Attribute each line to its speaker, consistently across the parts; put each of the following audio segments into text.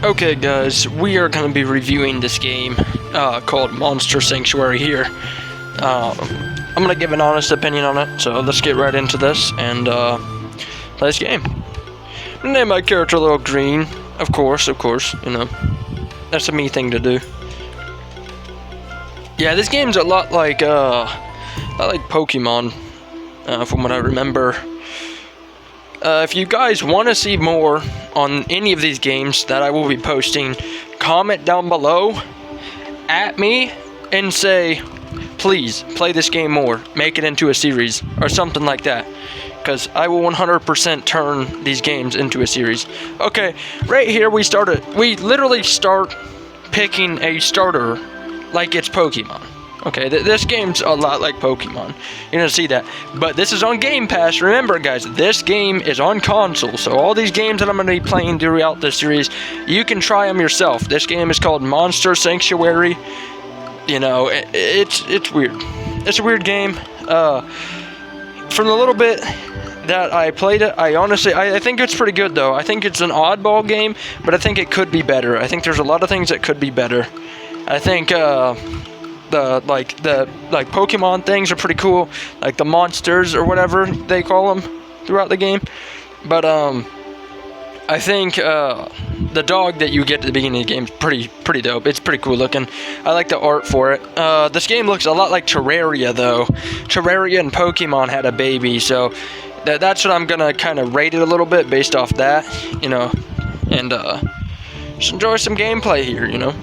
Speaker 1: Okay guys, we are going to be reviewing this game called Monster Sanctuary here. I'm going to give an honest opinion on it, so let's get right into this and play this game. I'm going to name my character Little Green, of course, you know. That's a me thing to do. Yeah, this game's a lot like Pokemon, from what I remember. If you guys want to see more on any of these games that I will be posting, comment down below at me and say, please play this game more, make it into a series or something like that, because I will 100% turn these games into a series. Okay, right here we literally start picking a starter like it's Pokemon. Okay, this game's a lot like Pokemon. You're gonna see that. But this is on Game Pass. Remember, guys, this game is on console. So all these games that I'm gonna be playing throughout this series, you can try them yourself. This game is called Monster Sanctuary. You know, it's weird. It's a weird game. From the little bit that I played it, I think it's pretty good though. I think it's an oddball game, but I think it could be better. I think there's a lot of things that could be better. I think the Pokemon things are pretty cool, like the monsters or whatever they call them throughout the game. But I think the dog that you get at the beginning of the game is pretty dope. It's pretty cool looking. I like the art for it. This game looks a lot like Terraria though. Terraria and Pokemon had a baby, so that's what I'm gonna kind of rate it a little bit based off that, you know. And just enjoy some gameplay here, you know.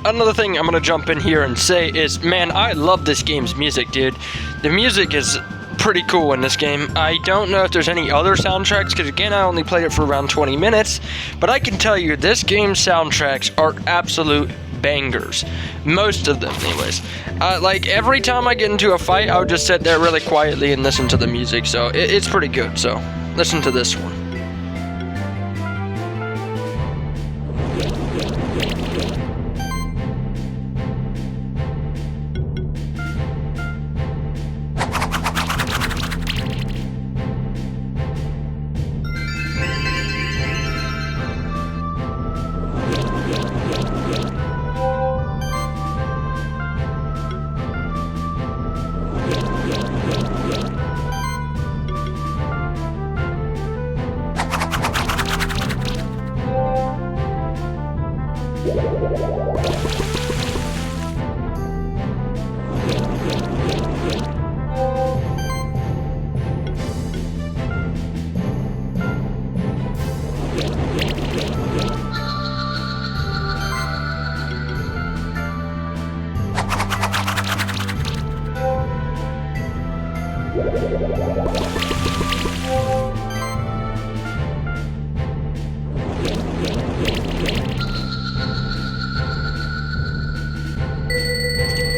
Speaker 1: Another thing I'm gonna jump in here and say is, man, I love this game's music, dude. The music is pretty cool in this game. I don't know if there's any other soundtracks, because again, I only played it for around 20 minutes, but I can tell you this game's soundtracks are absolute bangers. Most of them, anyways. Like, every time I get into a fight, I would just sit there really quietly and listen to the music, so it's pretty good, so listen to this one.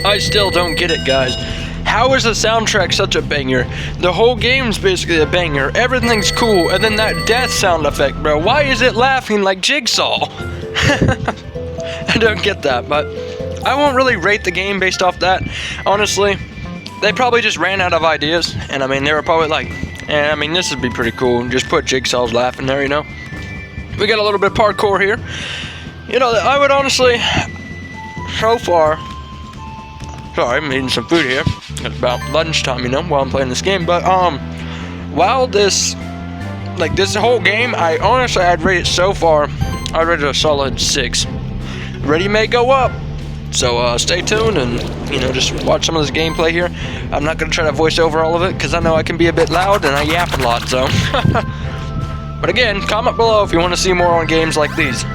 Speaker 1: I still don't get it, guys. How is the soundtrack such a banger? The whole game's basically a banger. Everything's cool, and then that death sound effect, bro. Why is it laughing like Jigsaw? I don't get that, but I won't really rate the game based off that. Honestly, they probably just ran out of ideas, and I mean, they were probably like, I mean, this would be pretty cool. Just put Jigsaw's laugh in there, you know? We got a little bit of parkour here. You know, I would honestly, so far, sorry, I'm eating some food here. It's about lunchtime, you know, while I'm playing this game. But, while this whole game, I'd rate it so far, I'd rate it a solid 6. Ready may go up. So, stay tuned and, you know, just watch some of this gameplay here. I'm not going to try to voice over all of it, because I know I can be a bit loud and I yap a lot, so. But again, comment below if you want to see more on games like these.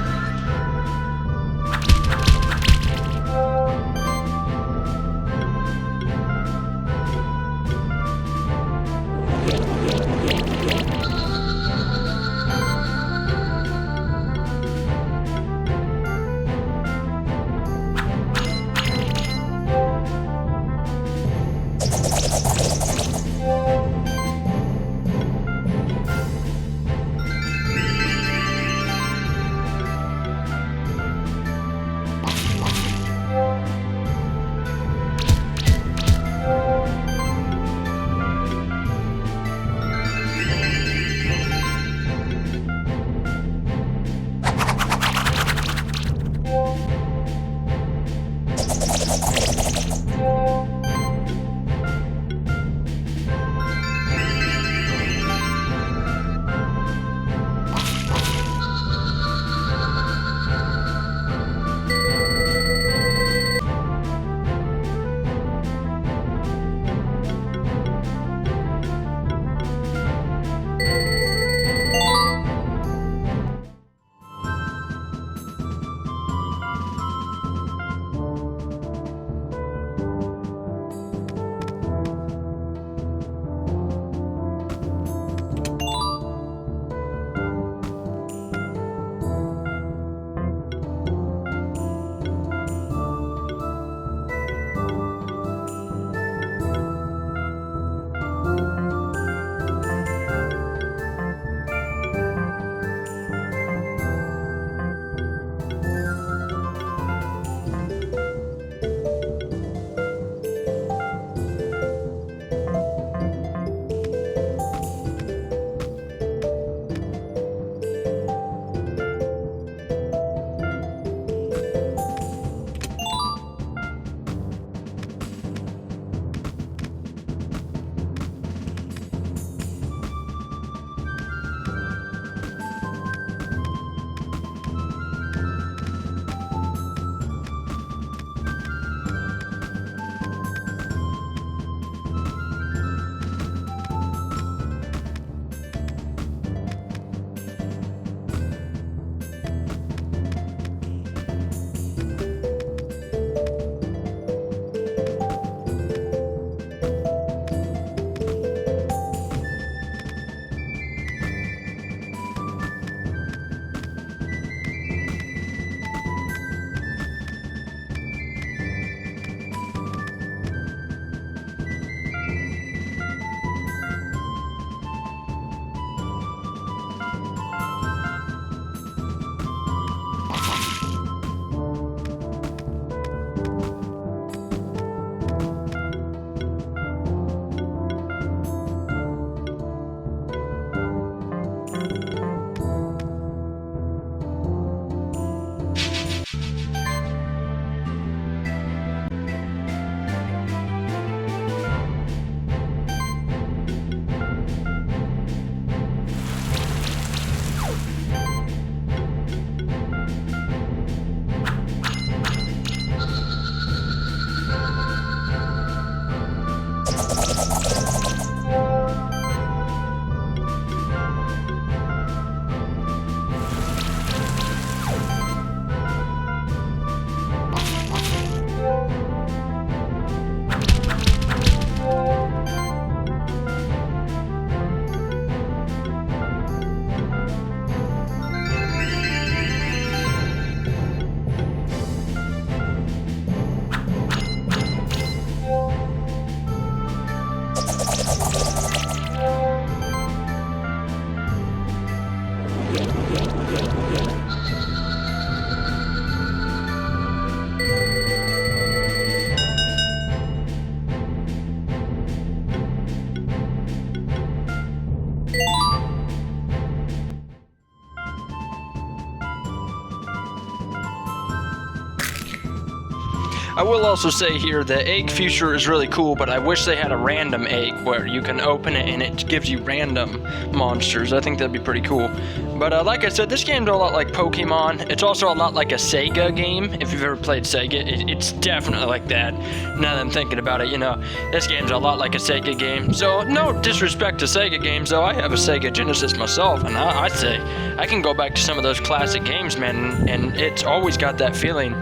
Speaker 1: I will also say here, the egg feature is really cool, but I wish they had a random egg where you can open it and it gives you random monsters. I think that'd be pretty cool. But like I said, this game's a lot like Pokemon. It's also a lot like a Sega game. If you've ever played Sega, it's definitely like that. Now that I'm thinking about it, you know, this game's a lot like a Sega game. So no disrespect to Sega games, though. I have a Sega Genesis myself, and I'd say I can go back to some of those classic games, man, and it's always got that feeling.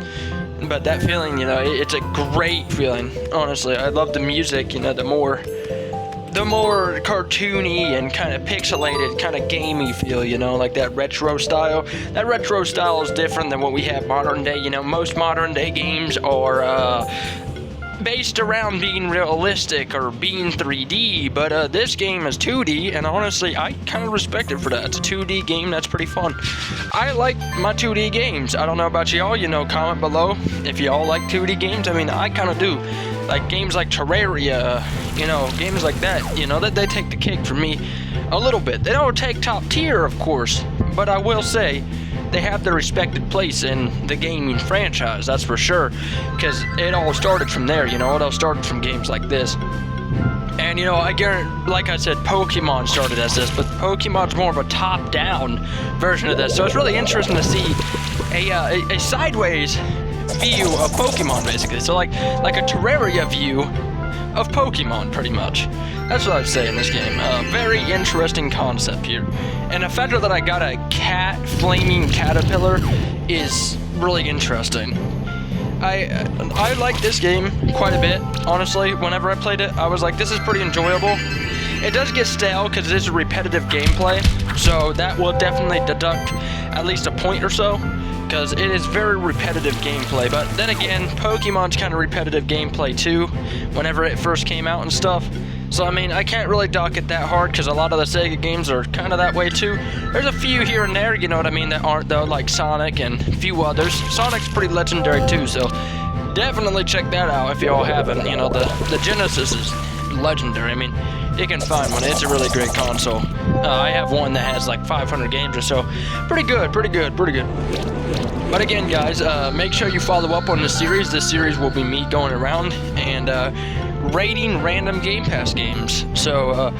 Speaker 1: But that feeling, you know, it's a great feeling, honestly. I love the music, you know, the more cartoony and kind of pixelated, kind of gamey feel, you know, like that retro style. That retro style is different than what we have modern day. You know, most modern day games are based around being realistic or being 3D, but this game is 2D, and honestly, I kind of respect it for that. It's a 2D game, that's pretty fun. I like my 2D games. I don't know about y'all, you know, comment below if y'all like 2D games. I mean, I kind of do. Like games like Terraria, you know, games like that, you know, that they take the cake for me a little bit. They don't take top tier, of course, but I will say they have their respected place in the gaming franchise, that's for sure, because it all started from there, you know, it all started from games like this. And, you know, I guarantee, like I said, Pokemon started as this, but Pokemon's more of a top-down version of this, so it's really interesting to see a sideways view of Pokemon, basically. So, like a Terraria view of Pokemon, pretty much. That's what I'd say in this game. Very interesting concept here. And the fact that I got a flaming caterpillar is really interesting. I like this game quite a bit, honestly. Whenever I played it, I was like, this is pretty enjoyable. It does get stale because it is a repetitive gameplay, so that will definitely deduct at least a point or so, because it is very repetitive gameplay. But then again, Pokemon's kind of repetitive gameplay too, whenever it first came out and stuff. So I mean, I can't really dock it that hard because a lot of the Sega games are kind of that way too. There's a few here and there, you know what I mean, that aren't though, like Sonic and a few others. Sonic's pretty legendary too, so definitely check that out if y'all haven't. You know, the Genesis is legendary. I mean, you can find one. It's a really great console. I have one that has like 500 games or so. Pretty good. But again, guys, make sure you follow up on this series. This series will be me going around and rating random Game Pass games. So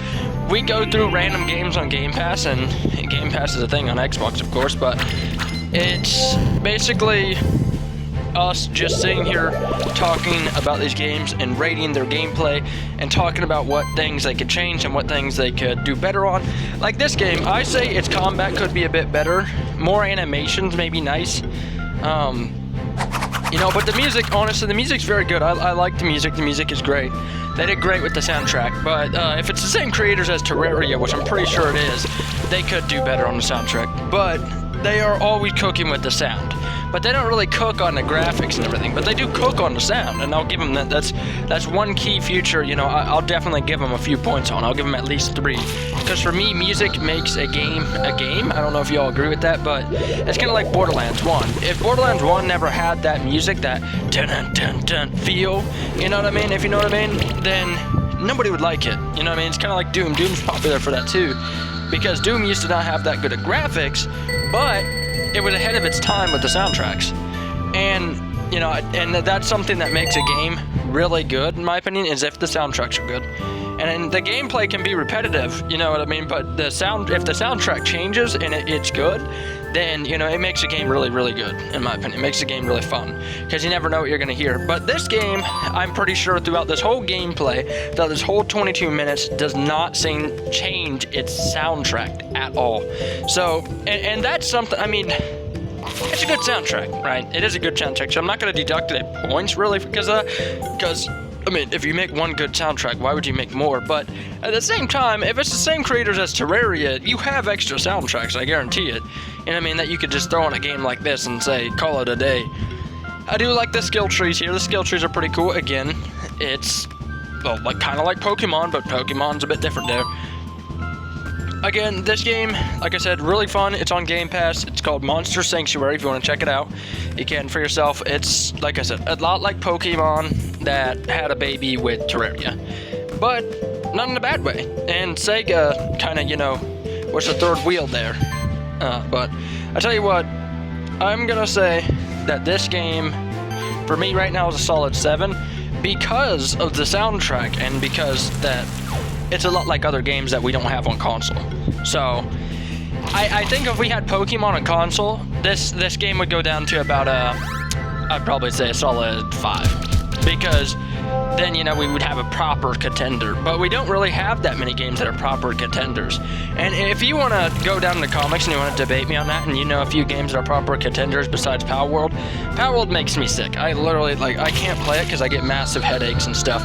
Speaker 1: we go through random games on Game Pass, and Game Pass is a thing on Xbox, of course, but it's basically us just sitting here talking about these games and rating their gameplay and talking about what things they could change and what things they could do better on. Like this game, I say its combat could be a bit better, more animations may be nice, you know, but the music, honestly, the music's very good. I like the music is great. They did great with the soundtrack, but if it's the same creators as Terraria, which I'm pretty sure it is, they could do better on the soundtrack, but they are always cooking with the sound. But they don't really cook on the graphics and everything, but they do cook on the sound, and I'll give them that. That's one key feature, you know, I'll definitely give them a few points on. I'll give them at least 3. Because for me, music makes a game a game. I don't know if y'all agree with that, but it's kind of like Borderlands 1. If Borderlands 1 never had that music, that dun-dun-dun-dun feel, you know what I mean? If you know what I mean, then nobody would like it. You know what I mean? It's kind of like Doom. Doom's popular for that too, because Doom used to not have that good of graphics, but it was ahead of its time with the soundtracks. And, you know, and that's something that makes a game really good, in my opinion, is if the soundtracks are good. And the gameplay can be repetitive, you know what I mean? But if the soundtrack changes and it's good, then, you know, it makes a game really, really good, in my opinion. It makes the game really fun, because you never know what you're going to hear. But this game, I'm pretty sure throughout this whole gameplay, throughout this whole 22 minutes, does not change its soundtrack at all. So, and that's something, I mean, it's a good soundtrack, right? It is a good soundtrack, so I'm not going to deduct it at points, really, because, I mean, if you make one good soundtrack, why would you make more? But at the same time, if it's the same creators as Terraria, you have extra soundtracks, I guarantee it. And I mean, that you could just throw on a game like this and say, call it a day. I do like the skill trees here. The skill trees are pretty cool. Again, it's, well, like kind of like Pokemon, but Pokemon's a bit different there. again, this game, like I said, really fun. It's on Game Pass. It's called Monster Sanctuary. If you want to check it out, you can for yourself. It's, like I said, a lot like Pokemon that had a baby with Terraria, but not in a bad way. And Sega kind of, was the third wheel there. But I tell you what, I'm gonna say that this game, for me right now, is a solid 7 because of the soundtrack and because that it's a lot like other games that we don't have on console. So I think if we had Pokemon on console, this game would go down to about I'd probably say a solid 5, because then we would have a proper contender. But we don't really have that many games that are proper contenders. And if you want to go down in the comics and you want to debate me on that, and a few games that are proper contenders besides Power World makes me sick. I literally, I can't play it because I get massive headaches and stuff.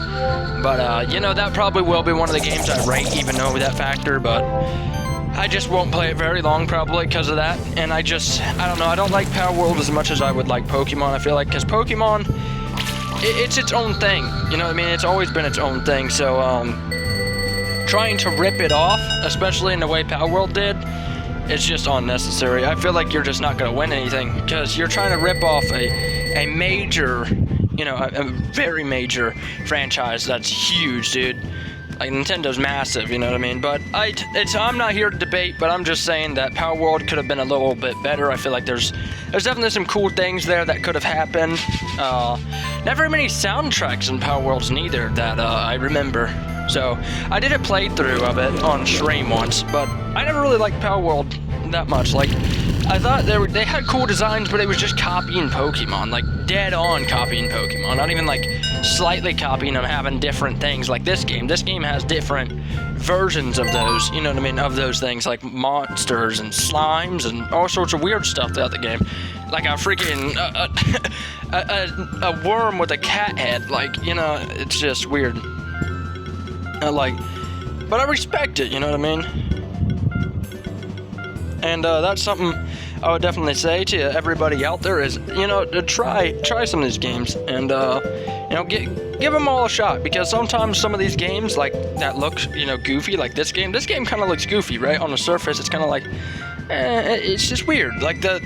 Speaker 1: But that probably will be one of the games I rate, even though that factor. But I just won't play it very long probably because of that. And I don't know, I don't like Power World as much as I would like Pokemon, I feel like, because Pokemon, it's its own thing, you know what I mean? It's always been its own thing, so trying to rip it off, especially in the way Power World did, it's just unnecessary. I feel like you're just not going to win anything, because you're trying to rip off a major, a very major franchise that's huge, dude. Like, Nintendo's massive, you know what I mean? But I'm not here to debate, but I'm just saying that Power World could have been a little bit better. I feel like there's definitely some cool things there that could have happened. Not very many soundtracks in Power Worlds neither that I remember. So I did a playthrough of it on stream once, but I never really liked Power World that much. Like, I thought they had cool designs, but it was just copying Pokemon, like dead on copying Pokemon. Not even like slightly copying them, having different things like this game. This game has different versions of those, you know what I mean, of those things, like monsters and slimes and all sorts of weird stuff throughout the game. Like a freaking a worm with a cat head, like, it's just weird. But I respect it, you know what I mean? And that's something I would definitely say to everybody out there is, to try some of these games and, give them all a shot, because sometimes some of these games, like, that look, goofy, like this game kind of looks goofy, right? On the surface, it's kind of like, it's just weird. Like, the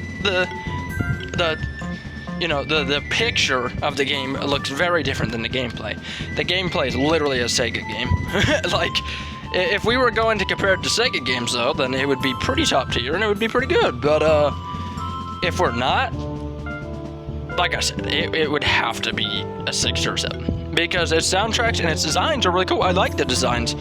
Speaker 1: picture of the game looks very different than the gameplay. The gameplay is literally a Sega game. Like, if we were going to compare it to Sega games, though, then it would be pretty top tier and it would be pretty good. But if we're not, like I said, it would have to be a 6 or 7, because its soundtracks and its designs are really cool. I like the designs.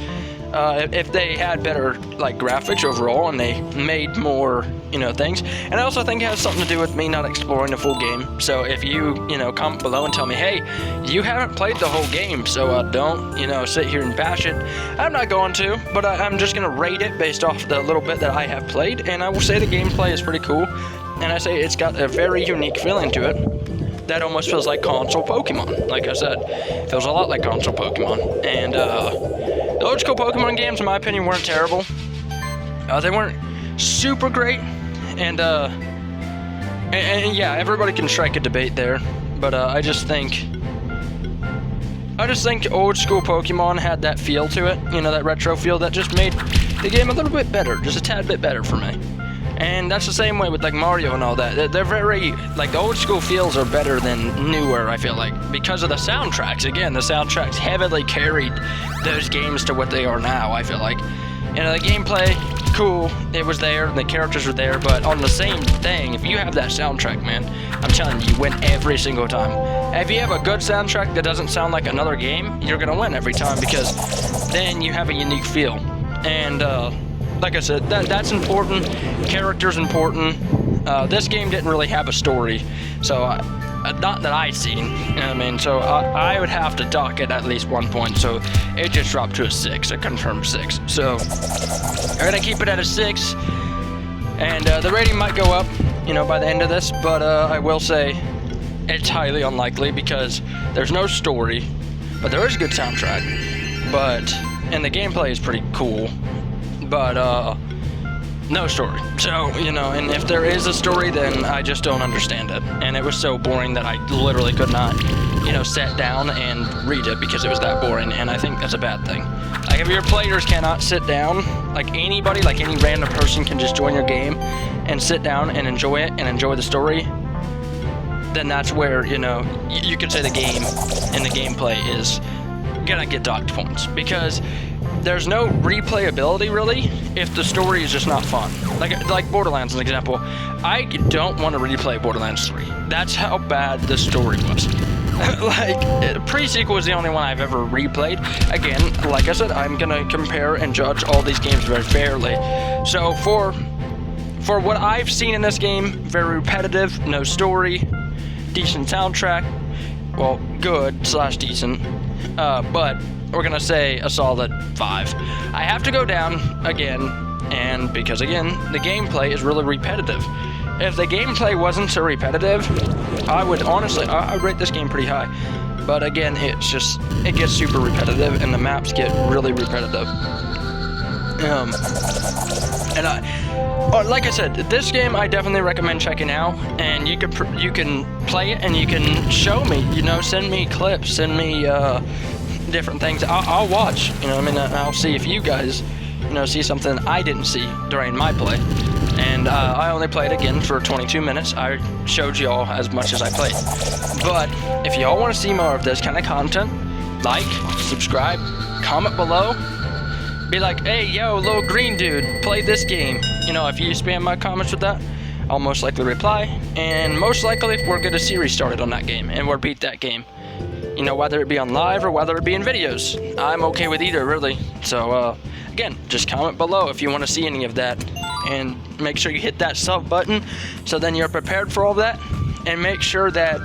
Speaker 1: If they had better, like, graphics overall and they made more, things. And I also think it has something to do with me not exploring the full game. So if you, comment below and tell me, hey, you haven't played the whole game, so don't, sit here and bash it. I'm not going to, but I'm just going to rate it based off the little bit that I have played. And I will say the gameplay is pretty cool. And I say it's got a very unique feeling to it that almost feels like console Pokemon. Like I said, it feels a lot like console Pokemon. And the old school Pokemon games, in my opinion, weren't terrible. They weren't super great. And yeah, everybody can strike a debate there. But I just think old school Pokemon had that feel to it, that retro feel that just made the game a little bit better, just a tad bit better for me. And that's the same way with, like, Mario and all that. They're very, like, the old school feels are better than newer, I feel like, because of the soundtracks. Again, the soundtracks heavily carried those games to what they are now, I feel like. The gameplay, cool, it was there, and the characters were there, but on the same thing, if you have that soundtrack, man, I'm telling you, you win every single time. If you have a good soundtrack that doesn't sound like another game, you're gonna win every time, because then you have a unique feel. And, like I said, that's important. Character's important. This game didn't really have a story, so not that I've seen. You know what I mean? So I would have to dock it at least 1 point. So it just dropped to a 6, a confirmed 6. So I'm gonna keep it at a 6, and the rating might go up, by the end of this. But I will say it's highly unlikely, because there's no story, but there is a good soundtrack. And the gameplay is pretty cool. But no story. So, you know, and if there is a story, then I just don't understand it. And it was so boring that I literally could not, you know, sit down and read it because it was that boring. And I think that's a bad thing. Like, if your players cannot sit down, like anybody, like any random person can just join your game and sit down and enjoy it and enjoy the story, then that's where, you know, you could say the game and the gameplay is gonna get docked points, because there's no replayability really if the story is just not fun. Like Borderlands, as an example. I don't want to replay Borderlands 3. That's how bad the story was. Like, pre-sequel was the only one I've ever replayed. Again, like I said, I'm gonna compare and judge all these games very fairly. So for what I've seen in this game, very repetitive, no story, decent soundtrack, well, good/decent, but we're gonna say a solid 5. I have to go down again, and because again, the gameplay is really repetitive. If the gameplay wasn't so repetitive, I would honestly, I'd rate this game pretty high. But again, it gets super repetitive, and the maps get really repetitive. Like I said, this game I definitely recommend checking out, and you can play it and you can show me, you know, send me clips, send me different things. I'll watch, you know what I mean, and I'll see if you guys, you know, see something I didn't see during my play. And I only played again for 22 minutes. I showed y'all as much as I played. But if y'all want to see more of this kind of content, like, subscribe, comment below. Be like, hey, yo, little green dude, play this game. You know, if you spam my comments with that, I'll most likely reply. And most likely, we'll get a series started on that game, and we'll beat that game. You know, whether it be on live or whether it be in videos. I'm okay with either, really. So, again, just comment below if you want to see any of that. And make sure you hit that sub button, so then you're prepared for all that. And make sure that,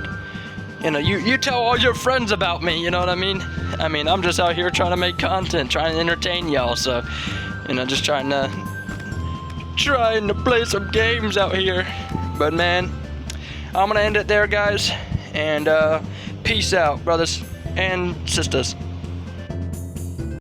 Speaker 1: you know, you tell all your friends about me, you know what I mean? I mean, I'm just out here trying to make content, trying to entertain y'all, so, you know, just trying to play some games out here. But man, I'm gonna end it there, guys, and peace out, brothers and sisters.